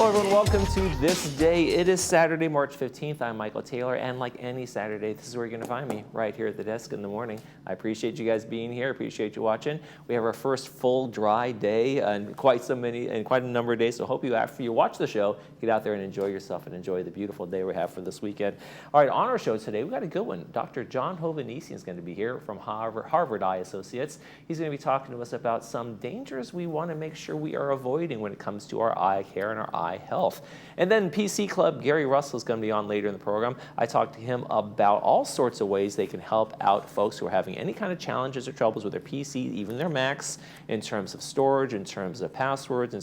Hello everyone, welcome to This Day. It is Saturday, March 15th. I'm Michael Taylor, and like any Saturday, this is where you're going to find me, right here at the desk in the morning. I appreciate you guys being here, appreciate you watching. We have our first full dry day and quite a number of days, so hope you, after you watch the show, get out there and enjoy yourself and enjoy the beautiful day we have for this weekend. All right, on our show today, we've got a good one. Dr. John Hovannisian is going to be here from Harvard Eye Associates. He's going to be talking to us about some dangers we want to make sure we are avoiding when it comes to our eye care and our eye health. And then PC Club, Gary Russell is going to be on later in the program. I talked to him about all sorts of ways they can help out folks who are having any kind of challenges or troubles with their PC, even their Macs, in terms of storage, in terms of passwords, in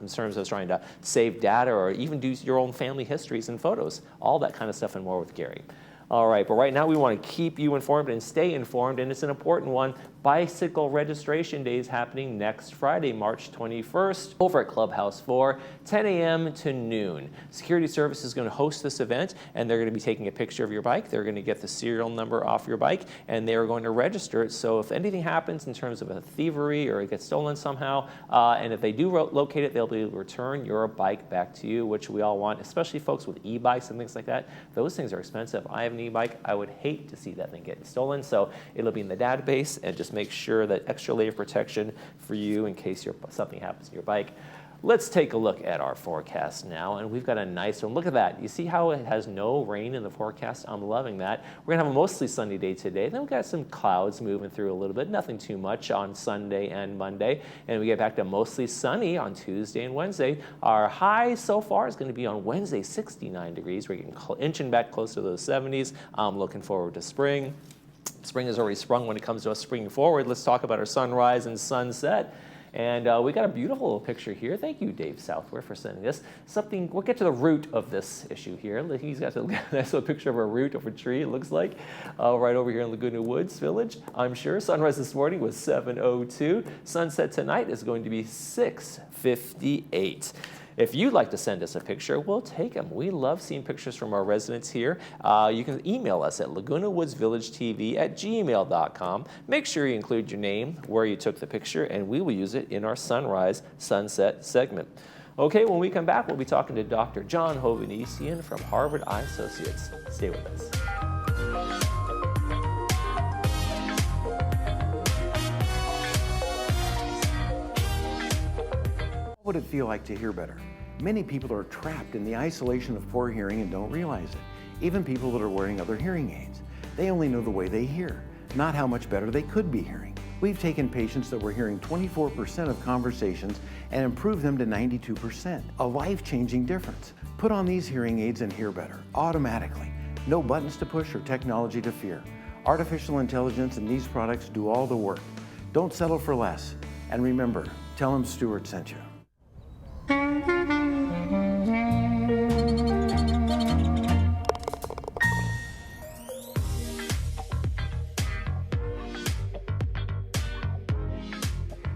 terms of trying to save data, or even do your own family histories and photos. All that kind of stuff and more with Gary. All right, but right now we want to keep you informed and stay informed, and it's an important one. Bicycle Registration Day is happening next Friday, March 21st, over at Clubhouse 4, 10 a.m. to noon. Security Service is going to host this event, and they're going to be taking a picture of your bike. They're going to get the serial number off your bike, and they're going to register it. So if anything happens in terms of a thievery or it gets stolen somehow, and if they do locate it, they'll be able to return your bike back to you, which we all want, especially folks with e-bikes and things like that. Those things are expensive. I have an e-bike. I would hate to see that thing getting stolen, so it'll be in the database, and just make sure that extra layer of protection for you in case something happens to your bike. Let's take a look at our forecast now, and we've got a nice one. Look at that. You see how it has no rain in the forecast? I'm loving that. We're gonna have a mostly sunny day today. Then we've got some clouds moving through a little bit, nothing too much on Sunday and Monday. And we get back to mostly sunny on Tuesday and Wednesday. Our high so far is gonna be on Wednesday, 69 degrees. We're getting inching back close to those 70s. I'm looking forward to spring. Spring has already sprung when it comes to us springing forward. Let's talk about our sunrise and sunset. And we got a beautiful little picture here. Thank you, Dave Southworth, for sending this. We'll get to the root of this issue here. He's got a nice little picture of a root of a tree, it looks like, right over here in Laguna Woods Village, I'm sure. Sunrise this morning was 7:02. Sunset tonight is going to be 6:58. If you'd like to send us a picture, we'll take them. We love seeing pictures from our residents here. You can email us at lagunawoodsvillagetv@gmail.com. Make sure you include your name, where you took the picture, and we will use it in our sunrise sunset segment. Okay, when we come back, we'll be talking to Dr. John Hovannisian from Harvard Eye Associates. Stay with us. What would it feel like to hear better? Many people are trapped in the isolation of poor hearing and don't realize it. Even people that are wearing other hearing aids. They only know the way they hear, not how much better they could be hearing. We've taken patients that were hearing 24% of conversations and improved them to 92%. A life-changing difference. Put on these hearing aids and hear better, automatically. No buttons to push or technology to fear. Artificial intelligence and these products do all the work. Don't settle for less. And remember, tell them Stuart sent you.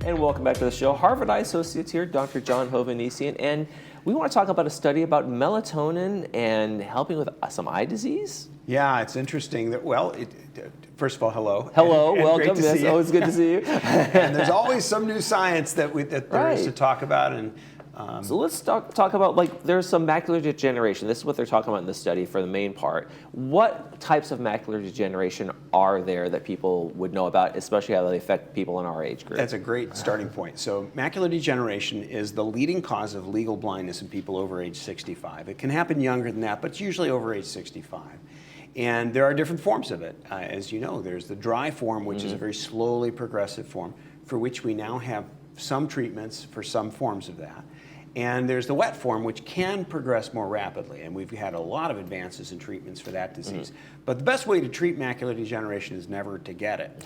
And welcome back to the show. Harvard Eye Associates here, Dr. John Hovannisian, and we want to talk about a study about melatonin and helping with some eye disease. Yeah, it's interesting that, first of all, hello. Hello, and welcome. Yes, always good to see you. And there's always some new science that there is to talk about. And so let's talk about, there's some macular degeneration. This is what they're talking about in this study for the main part. What types of macular degeneration are there that people would know about, especially how they affect people in our age group? That's a great starting point. So macular degeneration is the leading cause of legal blindness in people over age 65. It can happen younger than that, but it's usually over age 65. And there are different forms of it. As you know, there's the dry form, which is a very slowly progressive form, for which we now have some treatments for some forms of that. And there's the wet form, which can progress more rapidly, and we've had a lot of advances in treatments for that disease. But the best way to treat macular degeneration is never to get it.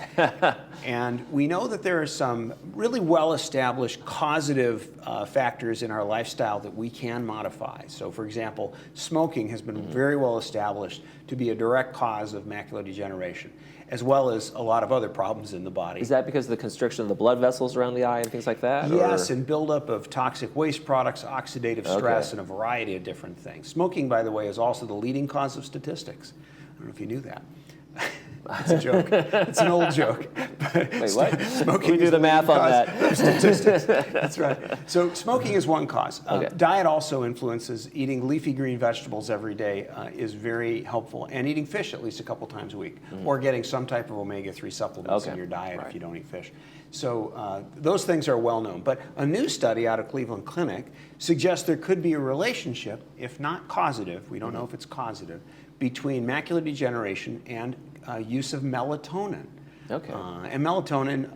And we know that there are some really well-established causative factors in our lifestyle that we can modify. So for example, smoking has been very well established to be a direct cause of macular degeneration, as well as a lot of other problems in the body. Is that because of the constriction of the blood vessels around the eye and things like that? Yes, and buildup of toxic waste products, oxidative stress, and a variety of different things. Smoking, by the way, is also the leading cause of statistics. I don't know if you knew that. It's a joke. It's an old joke. Wait, what? Smoking We do is the math on leading that. cause of statistics. That's right. So smoking is one cause. Okay. Diet also influences. Eating leafy green vegetables every day is very helpful, and eating fish at least a couple times a week, or getting some type of omega-3 supplements in your diet if you don't eat fish. So those things are well known. But a new study out of Cleveland Clinic suggests there could be a relationship, if not causative, we don't know if it's causative, between macular degeneration and use of melatonin. Okay. And melatonin,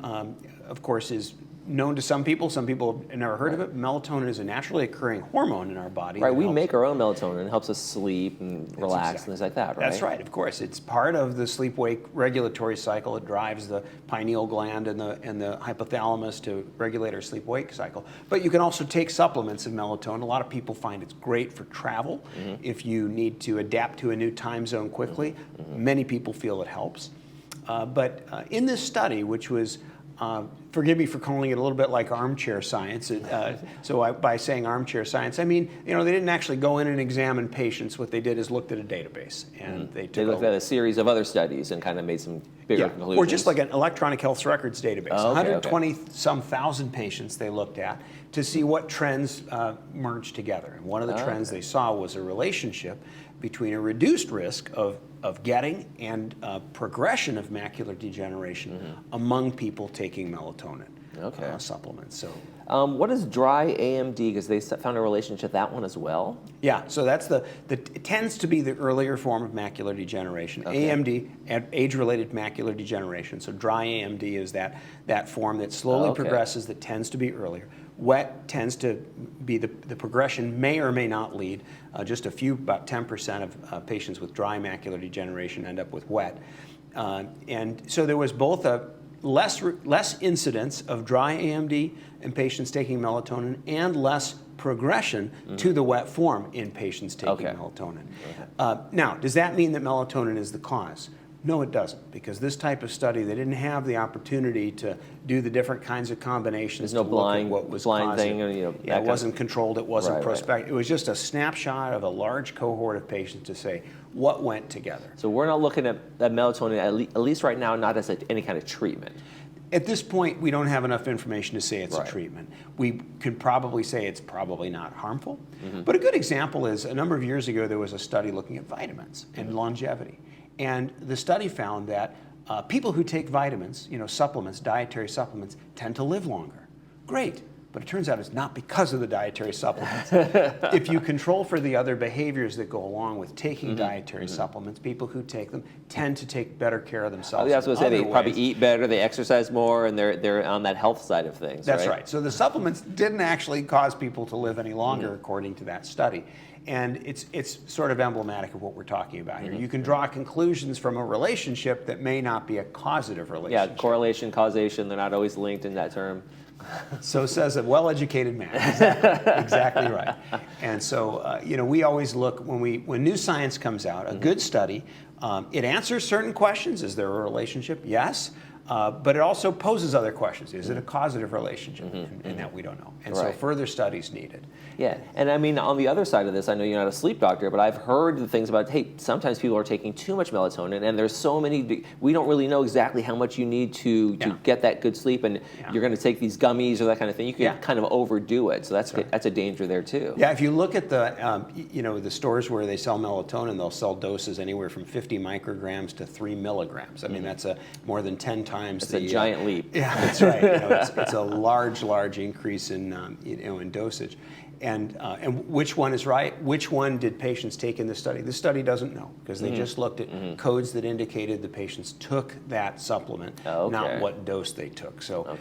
of course, is known to some people. Some people have never heard of it. Melatonin is a naturally occurring hormone in our body. Right, that we helps- make our own melatonin. It helps us sleep and relax and things like that, right? That's right, of course. It's part of the sleep-wake regulatory cycle. It drives the pineal gland and the hypothalamus to regulate our sleep-wake cycle. But you can also take supplements of melatonin. A lot of people find it's great for travel. If you need to adapt to a new time zone quickly, many people feel it helps. But in this study, which was forgive me for calling it a little bit like armchair science. By saying armchair science, I mean, they didn't actually go in and examine patients. What they did is looked at a database, and They looked at a series of other studies and kind of made some bigger conclusions. or just like an electronic health records database. Oh, okay, 120-some thousand patients they looked at to see what trends merged together. And one of the trends they saw was a relationship between a reduced risk of getting and progression of macular degeneration among people taking melatonin supplements. So, what is dry AMD? Because they found a relationship that one as well. yeah, so that's it tends to be the earlier form of macular degeneration. AMD, age-related macular degeneration. So dry AMD is that form that slowly progresses, that tends to be earlier. Wet tends to be the progression may or may not lead. Just about 10% of patients with dry macular degeneration end up with wet. And so there was both a less incidence of dry AMD in patients taking melatonin and less progression to the wet form in patients taking melatonin. Now, does that mean that melatonin is the cause? No, it doesn't, because this type of study, they didn't have the opportunity to do the different kinds of combinations. There's no to look at blind, what was blind causing. thing. Or, It wasn't controlled, it wasn't Right. prospective. It was just a snapshot of a large cohort of patients to say what went together. So we're not looking at melatonin, at least right now, not as any kind of treatment. At this point, we don't have enough information to say it's Right. a treatment. We could probably say it's probably not harmful. But a good example is a number of years ago, there was a study looking at vitamins and longevity. And the study found that people who take vitamins, supplements, dietary supplements, tend to live longer. Great. But it turns out it's not because of the dietary supplements. If you control for the other behaviors that go along with taking dietary supplements, people who take them tend to take better care of themselves. I was going to say they in probably other ways. eat better, they exercise more, and they're on that health side of things. That's right. So the supplements didn't actually cause people to live any longer, according to that study. And it's sort of emblematic of what we're talking about here. You can draw conclusions from a relationship that may not be a causative Yeah, relationship. correlation, causation, they're not always linked in that term. So says a well-educated man. Exactly right. And so, we always look, when new science comes out, a good study, it answers certain questions. Is there a relationship? Yes. But it also poses other questions. Is it a causative relationship? And that we don't know. And so Right. further studies needed. Yeah, and I mean, on the other side of this, I know you're not a sleep doctor, but I've heard the things about, hey, sometimes people are taking too much melatonin, and there's so many, we don't really know exactly how much you need to get that good sleep, and you're going to take these gummies or that kind of thing. You can kind of overdo it, so that's a danger there too. Yeah, if you look at the stores where they sell melatonin, they'll sell doses anywhere from 50 micrograms to 3 milligrams. I mean, that's more than 10 times. It's a giant leap. Yeah, that's right. It's a large increase in dosage. And which one is right? Which one did patients take in the study? The study doesn't know, because they just looked at codes that indicated the patients took that supplement, not what dose they took. So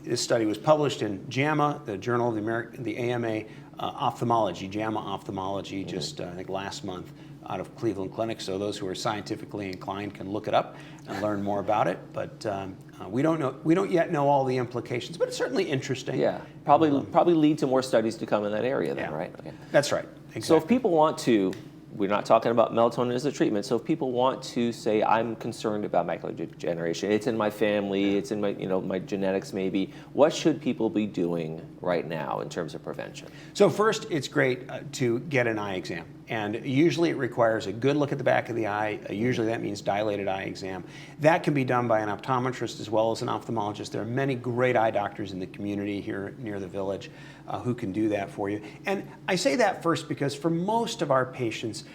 this study was published in JAMA, the Journal of the AMA Ophthalmology, JAMA Ophthalmology, just I think last month, out of Cleveland Clinic. So those who are scientifically inclined can look it up and learn more about it. But we don't yet know all the implications, but it's certainly interesting. Yeah, probably lead to more studies to come in that area then, right? Okay. That's right. Exactly. So if people want to, we're not talking about melatonin as a treatment, so if people want to say, I'm concerned about macular degeneration, it's in my family, it's in my genetics maybe, what should people be doing right now in terms of prevention? So first, it's great to get an eye exam. And usually it requires a good look at the back of the eye. Usually that means dilated eye exam. That can be done by an optometrist as well as an ophthalmologist. There are many great eye doctors in the community here near the village who can do that for you. And I say that first because for most of our patients,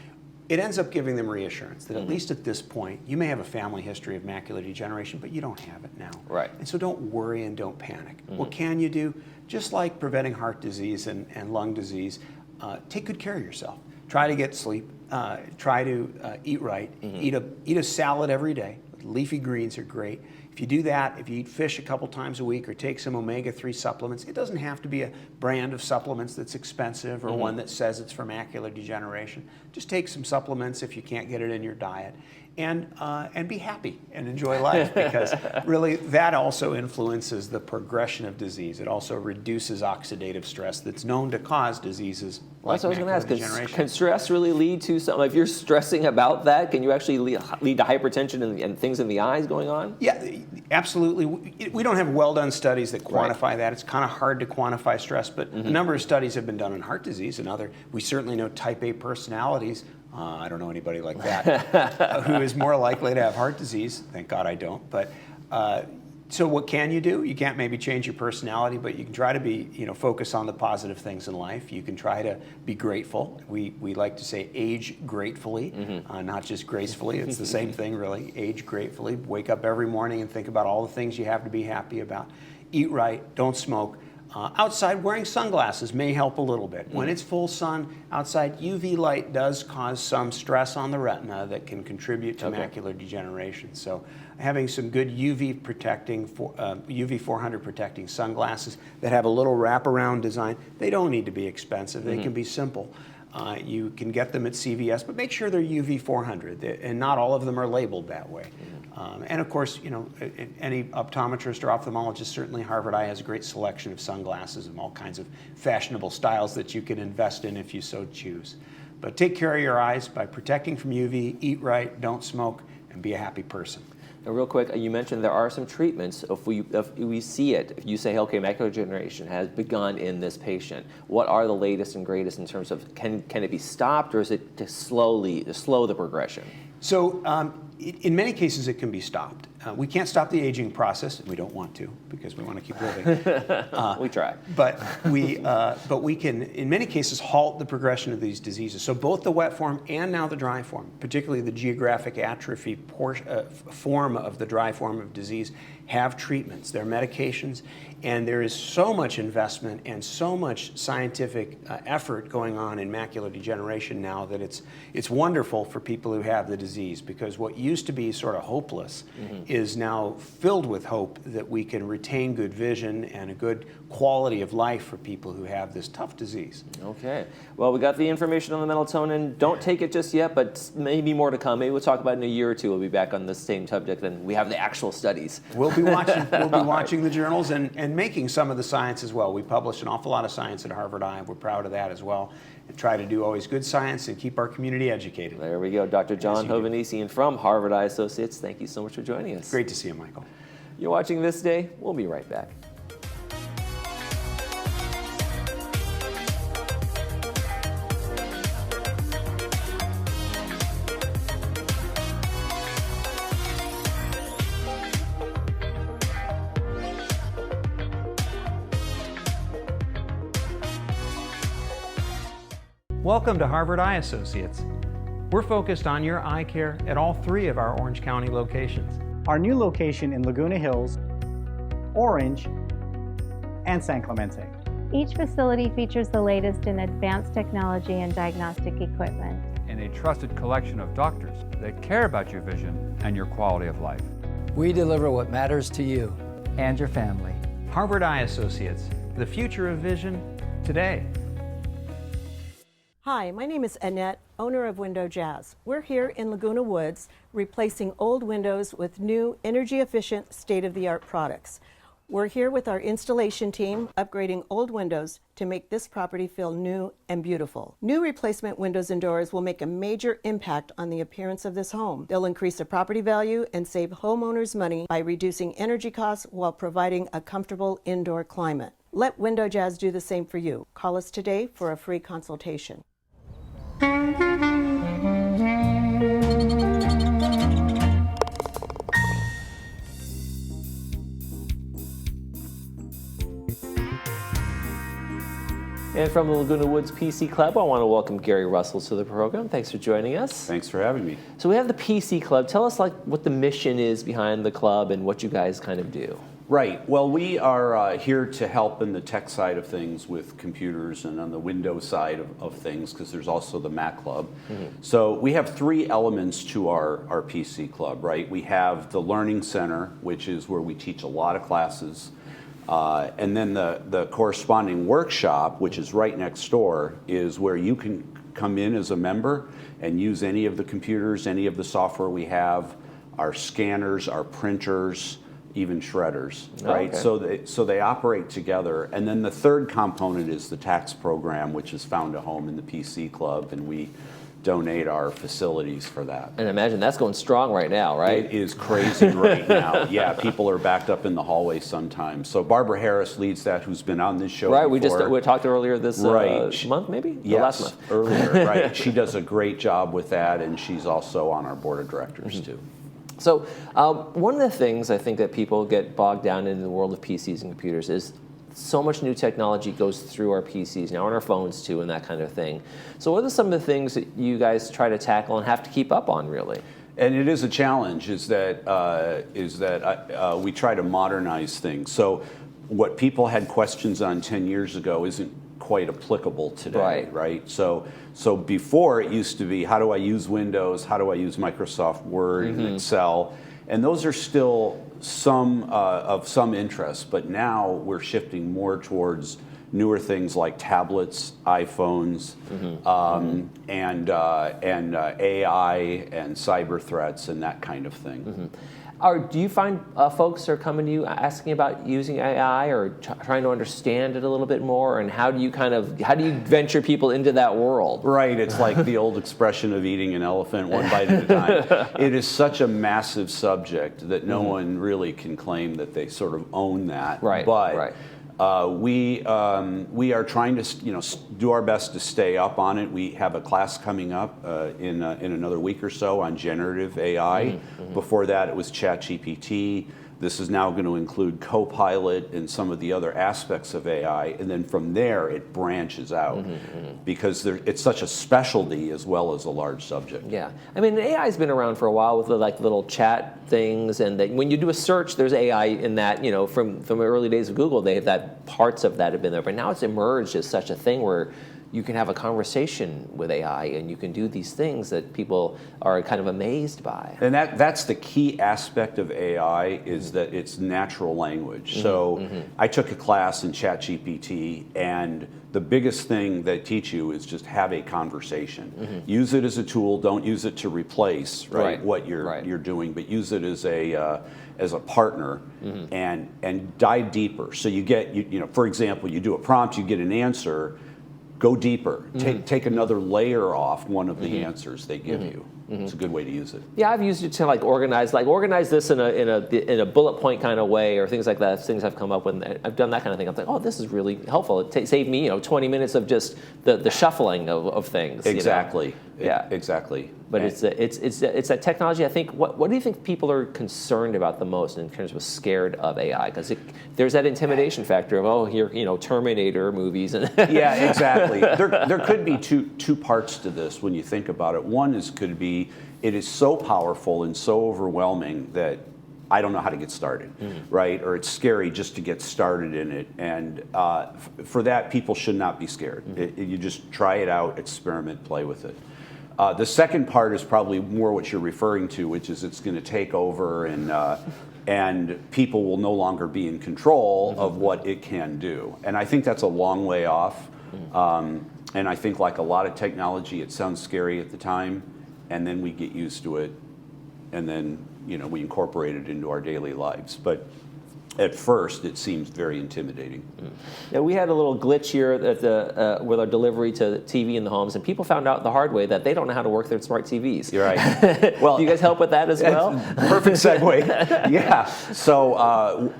it ends up giving them reassurance that at least at this point, you may have a family history of macular degeneration, but you don't have it now. Right. And so don't worry and don't panic. What can you do? Just like preventing heart disease and lung disease, take good care of yourself. Try to get sleep. Try to eat right. Eat a salad every day. Leafy greens are great. If you do that, if you eat fish a couple times a week or take some omega-3 supplements, it doesn't have to be a brand of supplements that's expensive or one that says it's for macular degeneration. Just take some supplements if you can't get it in your diet, and be happy and enjoy life, because really that also influences the progression of disease. It also reduces oxidative stress that's known to cause diseases like That's what I was going to ask. degeneration. Can stress really lead to something? If you're stressing about that, can you actually lead to hypertension and things in the eyes going on? Yeah, absolutely. We don't have well-done studies that quantify that. It's kind of hard to quantify stress, but a number of studies have been done on heart disease and other. We certainly know type A personalities. I don't know anybody like that who is more likely to have heart disease. Thank God I don't. But so what can you do? You can't maybe change your personality, but you can try to be, focus on the positive things in life. You can try to be grateful. We like to say age gratefully, not just gracefully. It's the same thing, really. Age gratefully. Wake up every morning and think about all the things you have to be happy about. Eat right. Don't smoke. Outside, wearing sunglasses may help a little bit. When it's full sun outside, UV light does cause some stress on the retina that can contribute to macular degeneration. So having some good UV protecting, UV 400 protecting sunglasses that have a little wraparound design, they don't need to be expensive. They can be simple. You can get them at CVS, but make sure they're UV 400, and not all of them are labeled that way. And of course, any optometrist or ophthalmologist, certainly Harvard Eye has a great selection of sunglasses and all kinds of fashionable styles that you can invest in if you so choose. But take care of your eyes by protecting from UV, eat right, don't smoke, and be a happy person. Now, real quick, you mentioned there are some treatments. If we see it, if you say, okay, macular degeneration has begun in this patient, what are the latest and greatest in terms of can it be stopped, or is it to slow the progression? So in many cases, it can be stopped. We can't stop the aging process. We don't want to, because we want to keep living. We try. But we can, in many cases, halt the progression of these diseases. So both the wet form and now the dry form, particularly the geographic atrophy form of the dry form of disease, have treatments. There are medications, and there is so much investment and so much scientific effort going on in macular degeneration now that it's wonderful for people who have the disease, because what used to be sort of hopeless is now filled with hope that we can retain good vision and a good quality of life for people who have this tough disease. Okay. Well, we got the information on the melatonin. Don't take it just yet, but maybe more to come. Maybe we'll talk about it in a year or two. We'll be back on the same subject, and we have the actual studies. We'll be watching the journals and making some of the science as well. We publish an awful lot of science at Harvard Eye. We're proud of that as well, and try to do always good science and keep our community educated. There we go. Dr. John Hovannisian from Harvard Eye Associates. Thank you so much for joining us. Great to see you, Michael. You're watching This Day. We'll be right back. Welcome to Harvard Eye Associates. We're focused on your eye care at all 3 of our Orange County locations. Our new location in Laguna Hills, Orange, and San Clemente. Each facility features the latest in advanced technology and diagnostic equipment. And a trusted collection of doctors that care about your vision and your quality of life. We deliver what matters to you and your family. Harvard Eye Associates, the future of vision today. Hi, my name is Annette, owner of Window Jazz. We're here in Laguna Woods, replacing old windows with new, energy-efficient, state-of-the-art products. We're here with our installation team, upgrading old windows to make this property feel new and beautiful. New replacement windows and doors will make a major impact on the appearance of this home. They'll increase the property value and save homeowners money by reducing energy costs while providing a comfortable indoor climate. Let Window Jazz do the same for you. Call us today for a free consultation. And from the Laguna Woods PC Club, I want to welcome Gary Russell to the program. Thanks for joining us. Thanks for having me. So we have the PC Club. Tell us what the mission is behind the club and what you guys kind of do. Right. Well, we are here to help in the tech side of things with computers and on the Windows side of things, because there's also the Mac Club. So we have three elements to our PC Club, right? We have the Learning Center, which is where we teach a lot of classes. And then the corresponding workshop, which is right next door, is where you can come in as a member and use any of the computers, any of the software we have, our scanners, our printers, even shredders, right? Okay. So they operate together. And then the third component is the tax program, which has found a home in the PC Club, and we donate our facilities for that. And I imagine that's going strong right now, right? It is crazy right now. Yeah, people are backed up in the hallway sometimes. So Barbara Harris leads that, who's been on this show Right, before. we talked earlier this Right. month, maybe? Yes, Last month. earlier, right. She does a great job with that, and she's also on our board of directors, too. So one of the things I think that people get bogged down in the world of PCs and computers is so much new technology goes through our PCs now, and our phones too, and that kind of thing. So what are some of the things that you guys try to tackle and have to keep up on, really? And it is a challenge, is that we try to modernize things. So what people had questions on 10 years ago isn't quite applicable today, right? So before it used to be, how do I use Windows? How do I use Microsoft Word and Excel? And those are still of some interest, but now we're shifting more towards newer things like tablets, iPhones, and AI and cyber threats and that kind of thing. Do you find folks are coming to you asking about using AI or trying to understand it a little bit more? And how do you venture people into that world? Right, it's like the old expression of eating an elephant one bite at a time. It is such a massive subject that no one really can claim that they sort of own that. Right, but right. We are trying to do our best to stay up on it. We have a class coming up in another week or so on generative AI. Before that, it was ChatGPT. This is now going to include Copilot and some of the other aspects of AI, and then from there it branches out because it's such a specialty as well as a large subject. Yeah, I mean, AI's been around for a while with the little chat things, and when you do a search, there's AI in that. From the early days of Google, they have that parts of that have been there, but now it's emerged as such a thing where you can have a conversation with AI and you can do these things that people are kind of amazed by. And that's the key aspect of AI, is that it's natural language. So I took a class in ChatGPT, and the biggest thing they teach you is just have a conversation. Use it as a tool. Don't use it to replace what you're doing, but use it as a partner and dive deeper. So you get, for example, you do a prompt, you get an answer. Go deeper. Take another layer off one of the answers they give you. It's a good way to use it. Yeah, I've used it to organize this in a bullet point kind of way, or things like that. Things I've come up with. I've done that kind of thing. I'm like, oh, this is really helpful. It saved me 20 minutes of just the shuffling of things. Exactly. Yeah. Exactly. But it's that technology. I think. What do you think people are concerned about the most in terms of scared of AI? Because there's that intimidation factor of here Terminator movies and yeah, exactly. There could be two parts to this when you think about it. One could be it is so powerful and so overwhelming that I don't know how to get started, right? Or it's scary just to get started in it. And for that, people should not be scared. You just try it out, experiment, play with it. The second part is probably more what you're referring to, which is it's going to take over and people will no longer be in control of what it can do. And I think that's a long way off. And I think, like a lot of technology, it sounds scary at the time, and then we get used to it, and then we incorporate it into our daily lives. But at first, it seems very intimidating. Yeah, we had a little glitch here at with our delivery to TV in the homes, and people found out the hard way that they don't know how to work their smart TVs. You're right. Well, do you guys help with that as well? Perfect segue. Yeah. So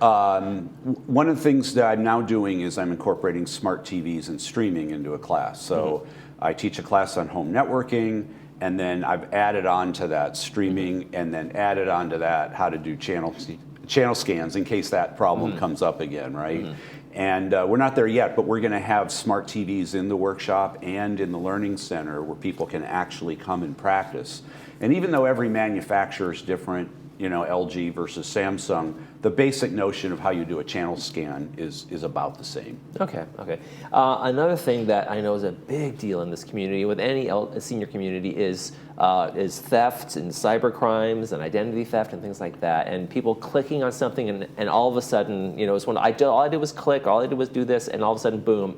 one of the things that I'm now doing is I'm incorporating smart TVs and streaming into a class. So I teach a class on home networking, and then I've added on to that streaming, and then added on to that how to do channel scans in case that problem comes up again, right? And we're not there yet, but we're going to have smart TVs in the workshop and in the learning center where people can actually come and practice. And even though every manufacturer is different, you know, LG versus Samsung, the basic notion of how you do a channel scan is about the same. Okay, okay. Another thing that I know is a big deal in this community, with any senior community, is theft and cyber crimes and identity theft and things like that. And people clicking on something and all of a sudden, you know, it's when all I did was click, all I did was do this, and all of a sudden, boom,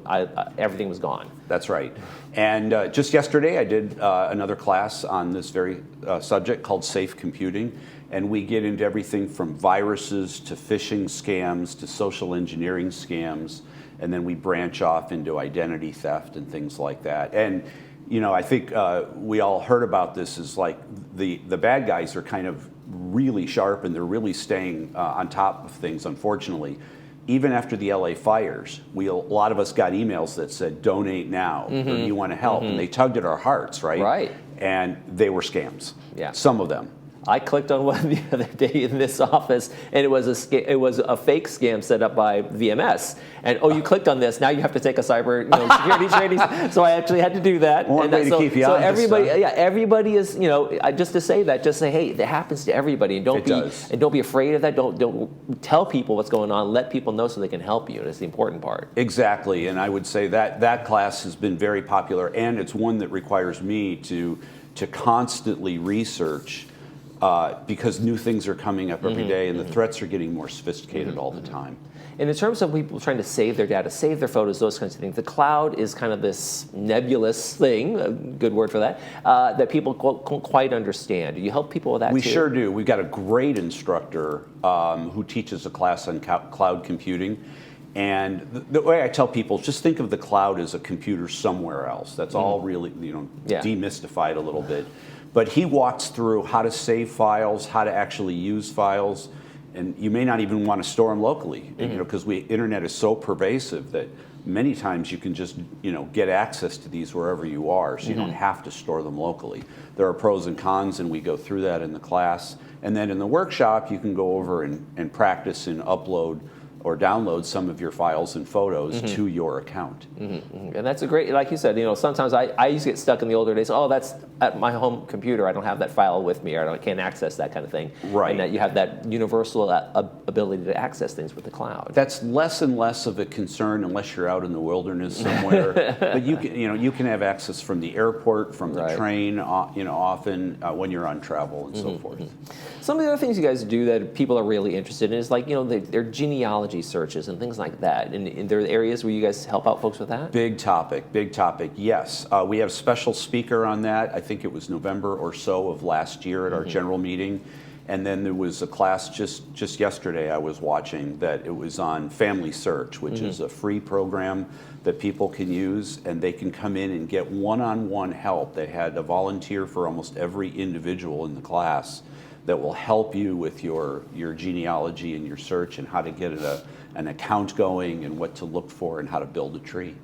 everything was gone. That's right. And just yesterday, I did another class on this very subject called Safe Computing. And we get into everything from viruses to phishing scams to social engineering scams. And then we branch off into identity theft and things like that. And, you know, I think we all heard about this, is like the bad guys are kind of really sharp, and they're really staying on top of things, unfortunately. Even after the LA fires, a lot of us got emails that said, donate now, or you want to help. And they tugged at our hearts, right? Right. And they were scams. Yeah. Some of them. I clicked on one the other day in this office, and it was a fake scam set up by VMS. And you clicked on this, now you have to take a cyber security training. So I actually had to do that. One way to keep you honest. Everybody is, you know, just to say that, just say, hey, that happens to everybody, and don't be afraid of that. Don't tell people what's going on. Let people know so they can help you. That's the important part. Exactly, and I would say that class has been very popular, and it's one that requires me to constantly research. Because new things are coming up every day, and the threats are getting more sophisticated all the time. And in terms of people trying to save their data, save their photos, those kinds of things, the cloud is kind of this nebulous thing, a good word for that, that people don't quite understand. Do you help people with that We too? sure do. We've got a great instructor who teaches a class on cloud computing. And the way I tell people, just think of the cloud as a computer somewhere else. That's all really, demystified a little bit. But he walks through how to save files, how to actually use files, and you may not even want to store them locally, because internet is so pervasive that many times you can just get access to these wherever you are, so you don't have to store them locally. There are pros and cons, and we go through that in the class. And then in the workshop, you can go over and practice and upload or download some of your files and photos to your account. And that's a great, like you said, sometimes I used to get stuck in the older days, that's at my home computer, I don't have that file with me, or I can't access that kind of thing. Right. And that you have that universal ability to access things with the cloud. That's less and less of a concern unless you're out in the wilderness somewhere. But you can have access from the airport, from the train, often when you're on travel and so forth. Some of the other things you guys do that people are really interested in is their genealogy searches and things like that. And there are areas where you guys help out folks with that? Big topic. Yes. We have a special speaker on that. I think it was November or so of last year at our general meeting. And then there was a class just yesterday I was watching that it was on Family Search, which is a free program that people can use, and they can come in and get one-on-one help. They had a volunteer for almost every individual in the class that will help you with your genealogy and your search and how to get an account going and what to look for and how to build a tree.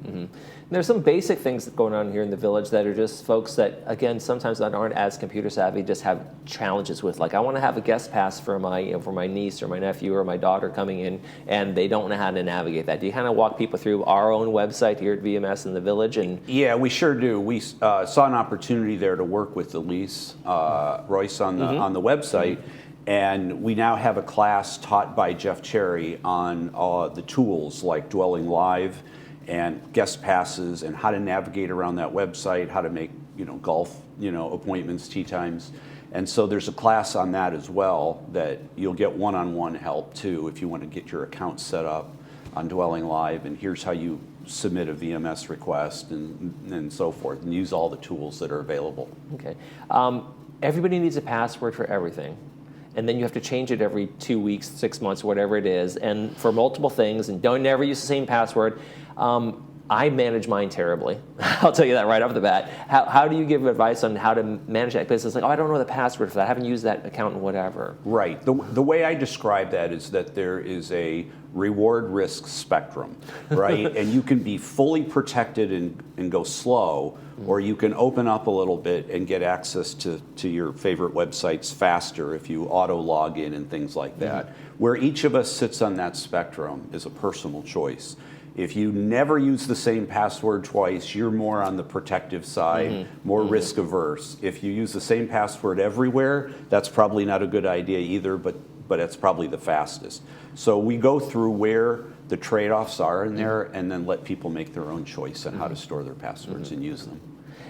There's some basic things going on here in the village that are just folks that, again, sometimes that aren't as computer savvy, just have challenges with. Like, I want to have a guest pass for my niece or my nephew or my daughter coming in, and they don't know how to navigate that. Do you kind of walk people through our own website here at VMS in the village? And yeah, we sure do. We saw an opportunity there to work with Elise Royce on the website. And we now have a class taught by Jeff Cherry on the tools like Dwelling Live and guest passes and how to navigate around that website, how to make golf appointments, tee times. And so there's a class on that as well that you'll get one-on-one help too if you want to get your account set up on Dwelling Live, and here's how you submit a VMS request and so forth, and use all the tools that are available. Okay. Everybody needs a password for everything. And then you have to change it every 2 weeks, 6 months, whatever it is, and for multiple things, and don't never use the same password. I manage mine terribly. I'll tell you that right off the bat. How do you give advice on how to manage that? Because it's like, oh, I don't know the password for that. I haven't used that account in whatever. Right. The way I describe that is that there is a reward risk spectrum, right? And you can be fully protected and go slow, or you can open up a little bit and get access to your favorite websites faster if you auto log in and things like that. Where each of us sits on that spectrum is a personal choice. If you never use the same password twice, you're more on the protective side, more risk averse. If you use the same password everywhere, that's probably not a good idea either, but it's probably the fastest. So we go through where the trade-offs are in there and then let people make their own choice on how to store their passwords and use them.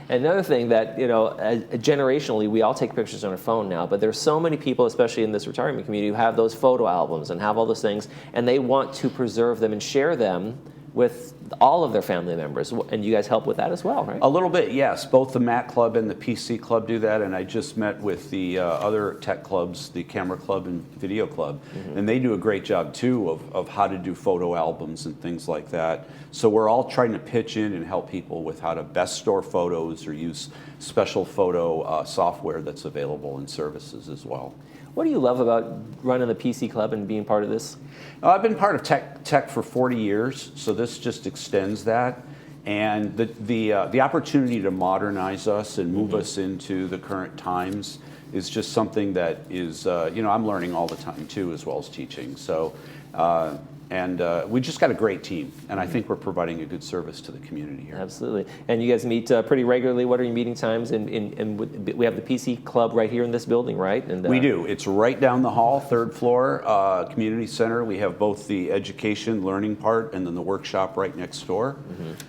Another thing that, generationally, we all take pictures on our phone now, but there's so many people, especially in this retirement community, who have those photo albums and have all those things, and they want to preserve them and share them with all of their family members. And you guys help with that as well, right? A little bit, yes. Both the Mac Club and the PC Club do that, and I just met with the other tech clubs, the Camera Club and Video Club, and they do a great job too of how to do photo albums and things like that. So we're all trying to pitch in and help people with how to best store photos or use special photo software that's available in services as well. What do you love about running the PC Club and being part of this? I've been part of tech for 40 years, so this just extends that. And the opportunity to modernize us and move us into the current times is just something that is, I'm learning all the time too, as well as teaching. So, we just got a great team, and I think we're providing a good service to the community here. Absolutely. And you guys meet pretty regularly. What are your meeting times? And we have the PC Club right here in this building, right? And we do. It's right down the hall, third floor, community center. We have both the education, learning part, and then the workshop right next door.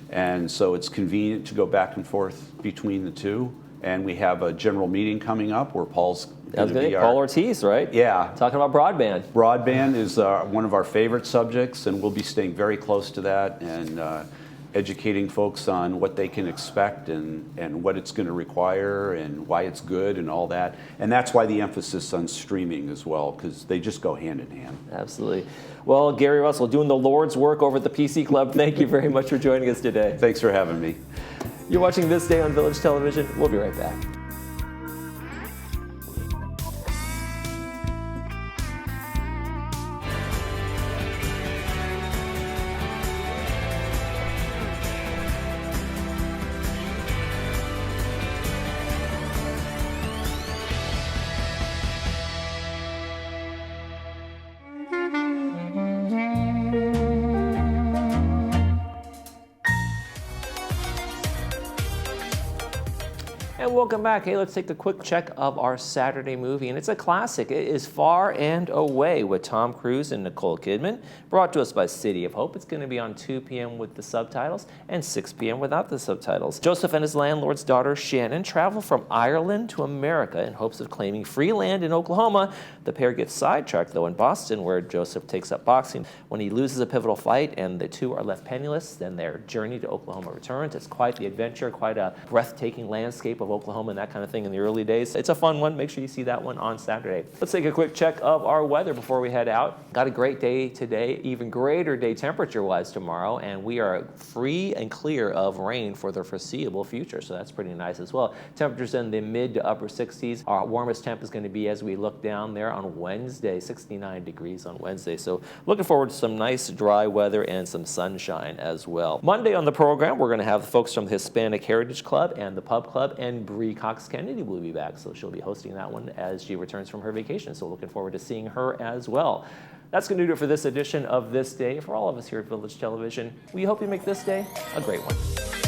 And so it's convenient to go back and forth between the two. And we have a general meeting coming up where Paul's going to be Paul Ortiz, right? Yeah. Talking about broadband. Broadband is one of our favorite subjects, and we'll be staying very close to that and educating folks on what they can expect and what it's going to require and why it's good and all that. And that's why the emphasis on streaming as well, because they just go hand in hand. Absolutely. Well, Gary Russell, doing the Lord's work over at the PC Club, thank you very much for joining us today. Thanks for having me. You're watching This Day on Village Television. We'll be right back. And welcome back. Hey, let's take a quick check of our Saturday movie. And it's a classic. It is Far and Away with Tom Cruise and Nicole Kidman, brought to us by City of Hope. It's going to be on 2 p.m. with the subtitles and 6 p.m. without the subtitles. Joseph and his landlord's daughter, Shannon, travel from Ireland to America in hopes of claiming free land in Oklahoma. The pair gets sidetracked, though, in Boston, where Joseph takes up boxing. When he loses a pivotal fight and the two are left penniless, then their journey to Oklahoma returns. It's quite the adventure, quite a breathtaking landscape of Oklahoma and that kind of thing in the early days. It's a fun one. Make sure you see that one on Saturday. Let's take a quick check of our weather before we head out. Got a great day today, even greater day temperature-wise tomorrow, and we are free and clear of rain for the foreseeable future, so that's pretty nice as well. Temperatures in the mid to upper 60s. Our warmest temp is going to be, as we look down there, on Wednesday, 69 degrees on Wednesday. So looking forward to some nice dry weather and some sunshine as well. Monday on the program, we're going to have the folks from the Hispanic Heritage Club and the Pub Club, and Bree Cox Kennedy will be back, so she'll be hosting that one as she returns from her vacation. So looking forward to seeing her as well. That's going to do it for this edition of This Day. For all of us here at Village Television, we hope you make this day a great one.